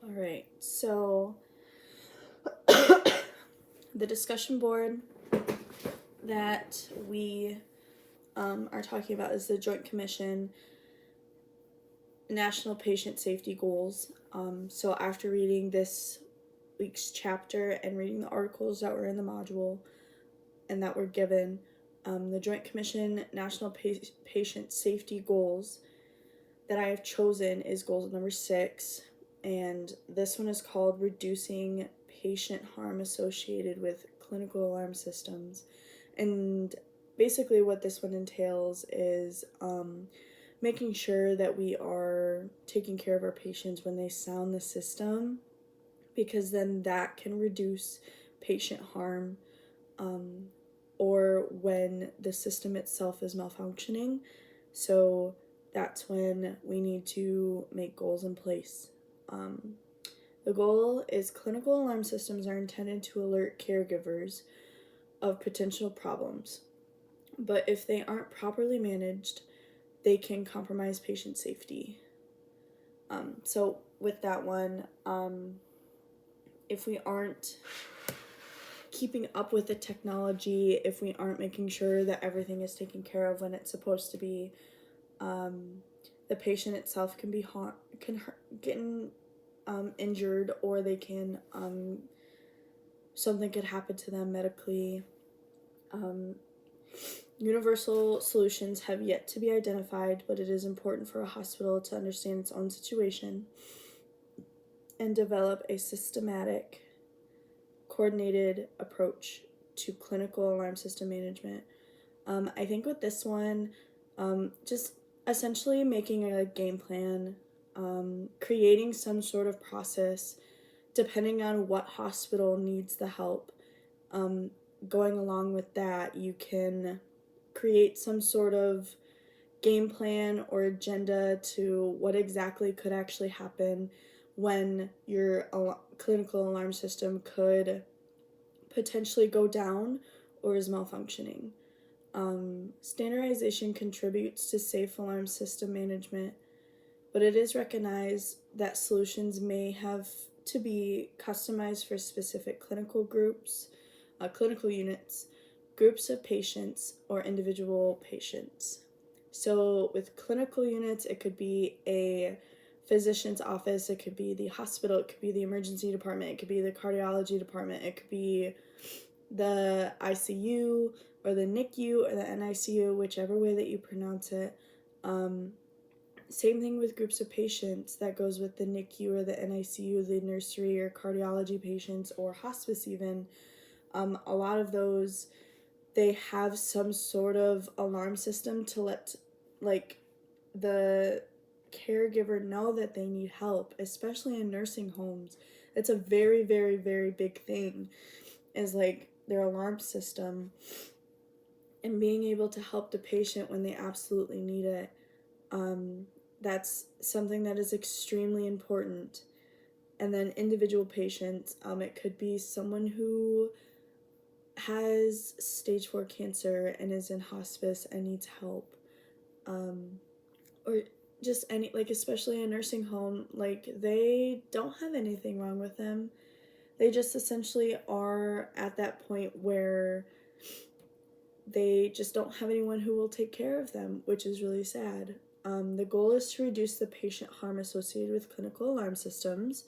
All right, so the discussion board that we are talking about is the Joint Commission National Patient Safety Goals. So after reading this week's chapter and reading the articles that were in the module and that were given, the Joint Commission National Patient Safety Goals that I have chosen is goal number 6, and this one is called Reducing Patient Harm Associated with Clinical Alarm Systems. And basically what this one entails is making sure that we are taking care of our patients when they sound the system, because then that can reduce patient harm, or when the system itself is malfunctioning. So that's when we need to make goals in place. The goal is clinical alarm systems are intended to alert caregivers of potential problems, but if they aren't properly managed, they can compromise patient safety. So with that one, if we aren't keeping up with the technology, if we aren't making sure that everything is taken care of when it's supposed to be, the patient itself can be get injured, or they can something could happen to them medically. Universal solutions have yet to be identified, but it is important for a hospital to understand its own situation and develop a systematic, coordinated approach to clinical alarm system management. I think with this one, just essentially making a game plan, creating some sort of process depending on what hospital needs the help. Going along with that, you can create some sort of game plan or agenda to what exactly could actually happen when your clinical alarm system could potentially go down or is malfunctioning. Standardization contributes to safe alarm system management, but it is recognized that solutions may have to be customized for specific clinical groups, clinical units, groups of patients, or individual patients. So with clinical units, it could be a physician's office, it could be the hospital, it could be the emergency department, it could be the cardiology department, it could be the ICU or the NICU or the NICU, whichever way that you pronounce it. Same thing with groups of patients. That goes with the NICU or the NICU, the nursery or cardiology patients, or hospice even. A lot of those, they have some sort of alarm system to let the caregiver know that they need help, especially in nursing homes. It's a very, very, very big thing, is their alarm system and being able to help the patient when they absolutely need it. That's something that is extremely important. And then individual patients, it could be someone who has stage 4 cancer and is in hospice and needs help, or just any, especially a nursing home, they don't have anything wrong with them. They just essentially are at that point where they just don't have anyone who will take care of them, which is really sad. The goal is to reduce the patient harm associated with clinical alarm systems,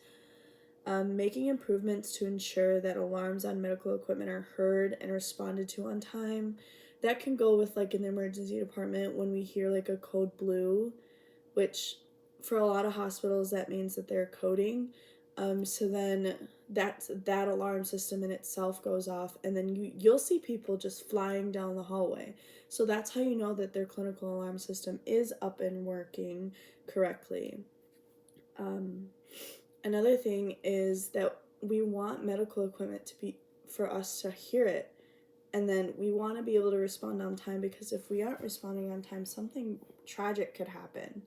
making improvements to ensure that alarms on medical equipment are heard and responded to on time. That can go with in the emergency department when we hear a code blue, which for a lot of hospitals that means that they're coding. So then that alarm system in itself goes off, and then you'll see people just flying down the hallway. So that's how you know that their clinical alarm system is up and working correctly. Another thing is that we want medical equipment for us to hear it, and then we want to be able to respond on time, because if we aren't responding on time, something tragic could happen.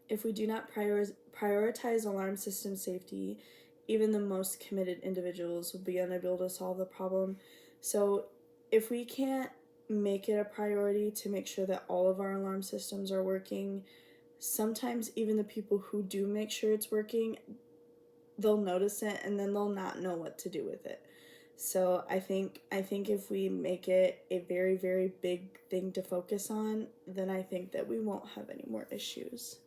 If we do not prioritize alarm system safety, even the most committed individuals will be unable to solve the problem. So if we can't make it a priority to make sure that all of our alarm systems are working sometimes even the people who do make sure it's working, they'll notice it and then they'll not know what to do with it. So I think if we make it a very, very big thing to focus on, then I think that we won't have any more issues.